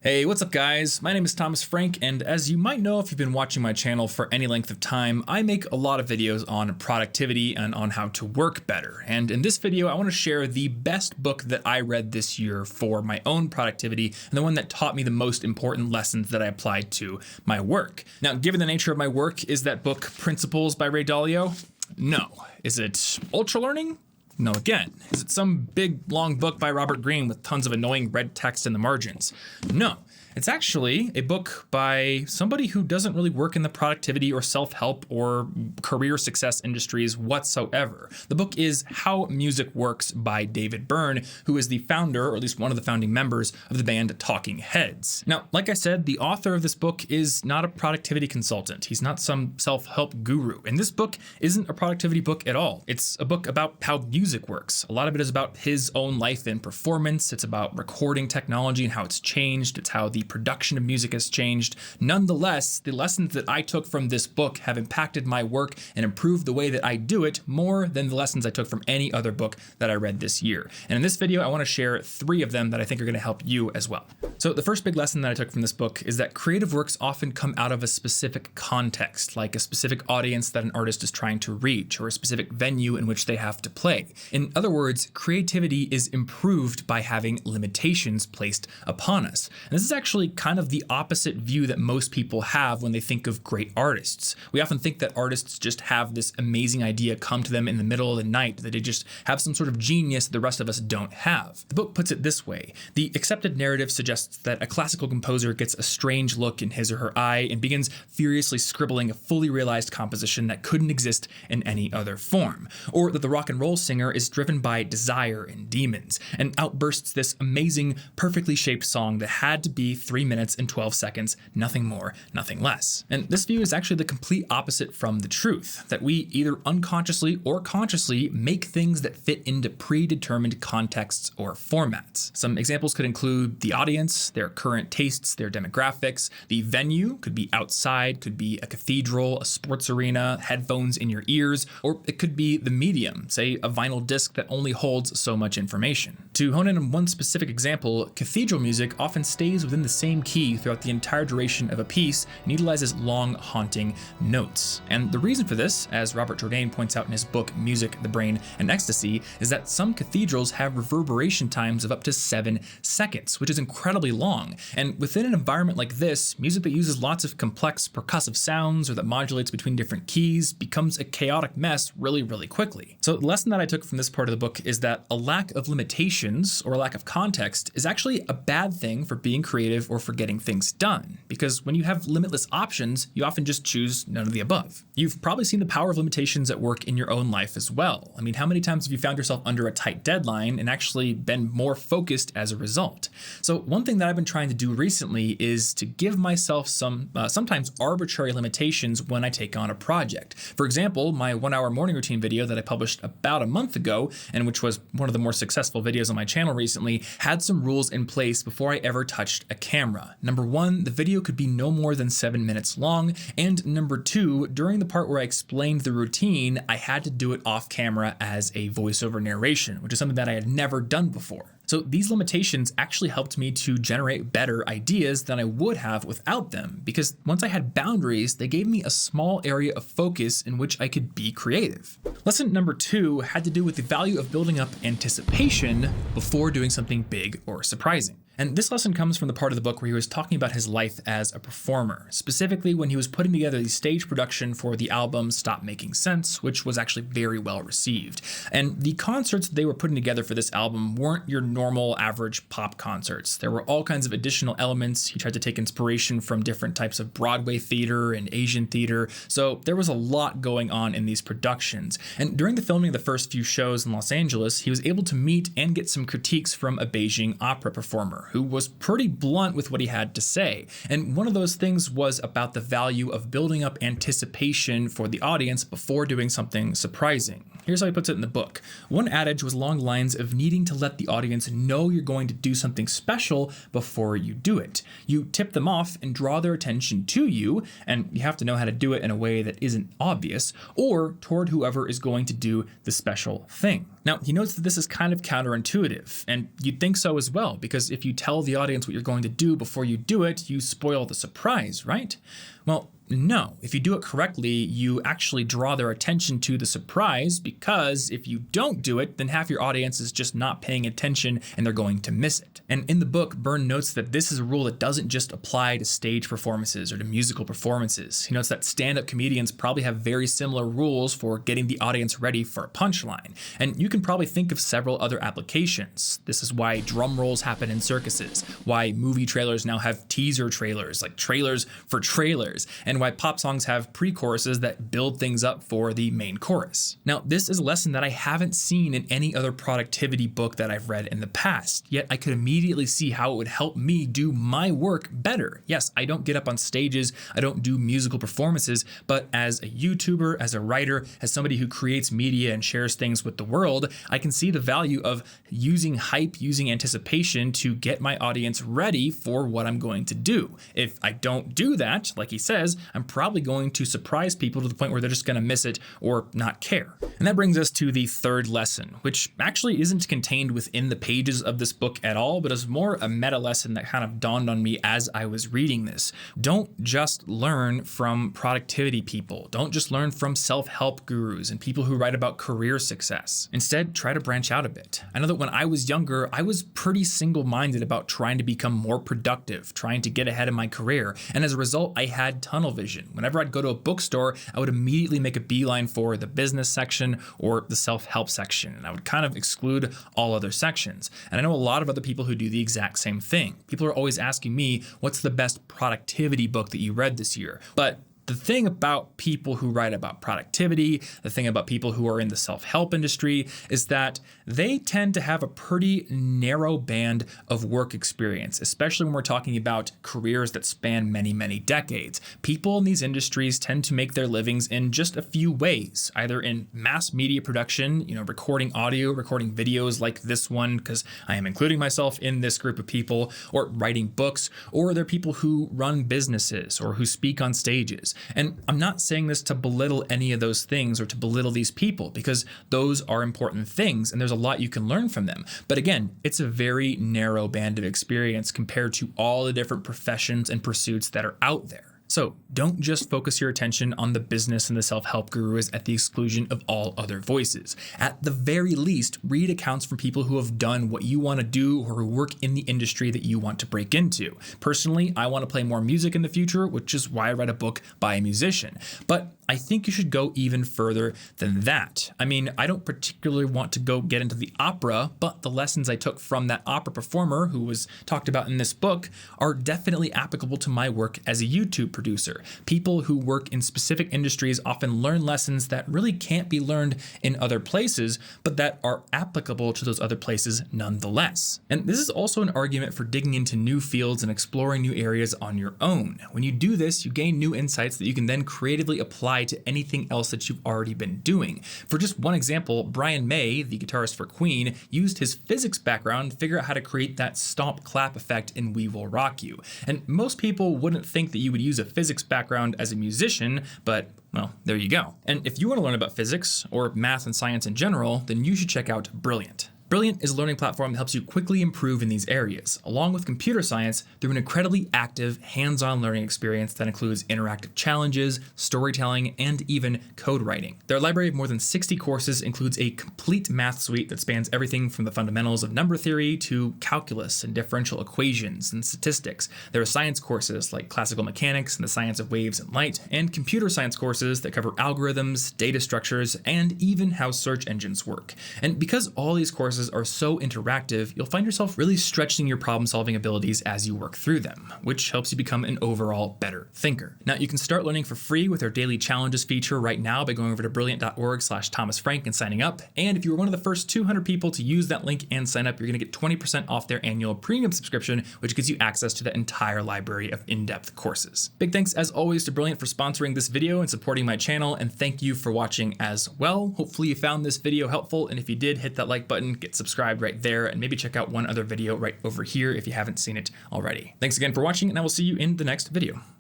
Hey, what's up guys? My name is Thomas Frank, and as you might know if you've been watching my channel for any length of time, I make a lot of videos on productivity and on how to work better. And in this video, I want to share the best book that I read this year for my own productivity and the one that taught me the most important lessons that I applied to my work. Now, given the nature of my work, is that book Principles by Ray Dalio? No. Is it Ultra Learning? No again. Is it some big long book by Robert Greene with tons of annoying red text in the margins? No. It's actually a book by somebody who doesn't really work in the productivity or self-help or career success industries whatsoever. The book is How Music Works by David Byrne, who is the founder, or at least one of the founding members, of the band Talking Heads. Now, like I said, the author of this book is not a productivity consultant. He's not some self-help guru. And this book isn't a productivity book at all. It's a book about how music works. A lot of it is about his own life and performance. It's about recording technology and how it's changed. It's how the production of music has changed. Nonetheless, the lessons that I took from this book have impacted my work and improved the way that I do it more than the lessons I took from any other book that I read this year. And in this video, I want to share 3 of them that I think are going to help you as well. So the first big lesson that I took from this book is that creative works often come out of a specific context, like a specific audience that an artist is trying to reach, or a specific venue in which they have to play. In other words, creativity is improved by having limitations placed upon us. And this is actually kind of the opposite view that most people have when they think of great artists. We often think that artists just have this amazing idea come to them in the middle of the night, that they just have some sort of genius that the rest of us don't have. The book puts it this way: the accepted narrative suggests that a classical composer gets a strange look in his or her eye and begins furiously scribbling a fully realized composition that couldn't exist in any other form, or that the rock and roll singer is driven by desire and demons and outbursts this amazing, perfectly shaped song that had to be 3 minutes and 12 seconds, nothing more, nothing less. And this view is actually the complete opposite from the truth, that we either unconsciously or consciously make things that fit into predetermined contexts or formats. Some examples could include the audience, their current tastes, their demographics. The venue could be outside, could be a cathedral, a sports arena, headphones in your ears, or it could be the medium, say a vinyl disc that only holds so much information. To hone in on one specific example, cathedral music often stays within the same key throughout the entire duration of a piece and utilizes long, haunting notes. And the reason for this, as Robert Jourdain points out in his book Music, the Brain, and Ecstasy, is that some cathedrals have reverberation times of up to 7 seconds, which is incredibly long. And within an environment like this, music that uses lots of complex percussive sounds or that modulates between different keys becomes a chaotic mess really, really quickly. So the lesson that I took from this part of the book is that a lack of limitations or a lack of context is actually a bad thing for being creative or for getting things done, because when you have limitless options, you often just choose none of the above. You've probably seen the power of limitations at work in your own life as well. I mean, how many times have you found yourself under a tight deadline and actually been more focused as a result? So one thing that I've been trying to do recently is to give myself some sometimes arbitrary limitations when I take on a project. For example, my 1-hour morning routine video that I published about a month ago, and which was one of the more successful videos on my channel recently, had some rules in place before I ever touched a camera. Number 1, the video could be no more than 7 minutes long, and number 2, during the part where I explained the routine, I had to do it off camera as a voiceover narration, which is something that I had never done before. So these limitations actually helped me to generate better ideas than I would have without them, because once I had boundaries, they gave me a small area of focus in which I could be creative. Lesson number 2 had to do with the value of building up anticipation before doing something big or surprising. And this lesson comes from the part of the book where he was talking about his life as a performer, specifically when he was putting together the stage production for the album Stop Making Sense, which was actually very well received. And the concerts that they were putting together for this album weren't your normal average pop concerts. There were all kinds of additional elements. He tried to take inspiration from different types of Broadway theater and Asian theater. So there was a lot going on in these productions. And during the filming of the first few shows in Los Angeles, he was able to meet and get some critiques from a Beijing opera performer who was pretty blunt with what he had to say. And one of those things was about the value of building up anticipation for the audience before doing something surprising. Here's how he puts it in the book. One adage was along the lines of needing to let the audience know you're going to do something special before you do it. You tip them off and draw their attention to you, and you have to know how to do it in a way that isn't obvious, or toward whoever is going to do the special thing. Now, he notes that this is kind of counterintuitive, and you'd think so as well, because if you tell the audience what you're going to do before you do it, you spoil the surprise, right? Well, no. If you do it correctly, you actually draw their attention to the surprise, because if you don't do it, then half your audience is just not paying attention and they're going to miss it. And in the book, Byrne notes that this is a rule that doesn't just apply to stage performances or to musical performances. He notes that stand-up comedians probably have very similar rules for getting the audience ready for a punchline. And you can probably think of several other applications. This is why drum rolls happen in circuses, why movie trailers now have teaser trailers, like trailers for trailers, and why pop songs have pre-choruses that build things up for the main chorus. Now, this is a lesson that I haven't seen in any other productivity book that I've read in the past, yet I could immediately see how it would help me do my work better. Yes, I don't get up on stages, I don't do musical performances, but as a YouTuber, as a writer, as somebody who creates media and shares things with the world, I can see the value of using hype, using anticipation to get my audience ready for what I'm going to do. If I don't do that, like he says, I'm probably going to surprise people to the point where they're just going to miss it or not care. And that brings us to the third lesson, which actually isn't contained within the pages of this book at all, but is more a meta lesson that kind of dawned on me as I was reading this. Don't just learn from productivity people. Don't just learn from self-help gurus and people who write about career success. Instead, try to branch out a bit. I know that when I was younger, I was pretty single-minded about trying to become more productive, trying to get ahead in my career. And as a result, I had tunnel vision. Whenever I'd go to a bookstore, I would immediately make a beeline for the business section or the self-help section, and I would kind of exclude all other sections. And I know a lot of other people who do the exact same thing. People are always asking me, what's the best productivity book that you read this year? But the thing about people who write about productivity, the thing about people who are in the self-help industry, is that they tend to have a pretty narrow band of work experience, especially when we're talking about careers that span many, many decades. People in these industries tend to make their livings in just a few ways, either in mass media production, recording audio, recording videos like this one, because I am including myself in this group of people, or writing books, or they're people who run businesses or who speak on stages. And I'm not saying this to belittle any of those things or to belittle these people, because those are important things and there's a lot you can learn from them. But again, it's a very narrow band of experience compared to all the different professions and pursuits that are out there. So don't just focus your attention on the business and the self-help gurus at the exclusion of all other voices. At the very least, read accounts from people who have done what you want to do or who work in the industry that you want to break into. Personally, I want to play more music in the future, which is why I read a book by a musician. But I think you should go even further than that. I mean, I don't particularly want to go get into the opera, but the lessons I took from that opera performer who was talked about in this book are definitely applicable to my work as a YouTube producer. People who work in specific industries often learn lessons that really can't be learned in other places, but that are applicable to those other places nonetheless. And this is also an argument for digging into new fields and exploring new areas on your own. When you do this, you gain new insights that you can then creatively apply to anything else that you've already been doing. For just one example, Brian May, the guitarist for Queen, used his physics background to figure out how to create that stomp clap effect in We Will Rock You. And most people wouldn't think that you would use a physics background as a musician, but well, there you go. And if you want to learn about physics or math and science in general, then you should check out Brilliant. Brilliant is a learning platform that helps you quickly improve in these areas, along with computer science, through an incredibly active, hands-on learning experience that includes interactive challenges, storytelling, and even code writing. Their library of more than 60 courses includes a complete math suite that spans everything from the fundamentals of number theory to calculus and differential equations and statistics. There are science courses like classical mechanics and the science of waves and light, and computer science courses that cover algorithms, data structures, and even how search engines work. And because all these courses are so interactive, you'll find yourself really stretching your problem-solving abilities as you work through them, which helps you become an overall better thinker. Now, you can start learning for free with our daily challenges feature right now by going over to brilliant.org/thomasfrank and signing up. And if you were one of the first 200 people to use that link and sign up, you're going to get 20% off their annual premium subscription, which gives you access to the entire library of in-depth courses. Big thanks, as always, to Brilliant for sponsoring this video and supporting my channel, and thank you for watching as well. Hopefully you found this video helpful, and if you did, hit that like button, get subscribed right there, and maybe check out one other video right over here if you haven't seen it already. Thanks again for watching, and I will see you in the next video.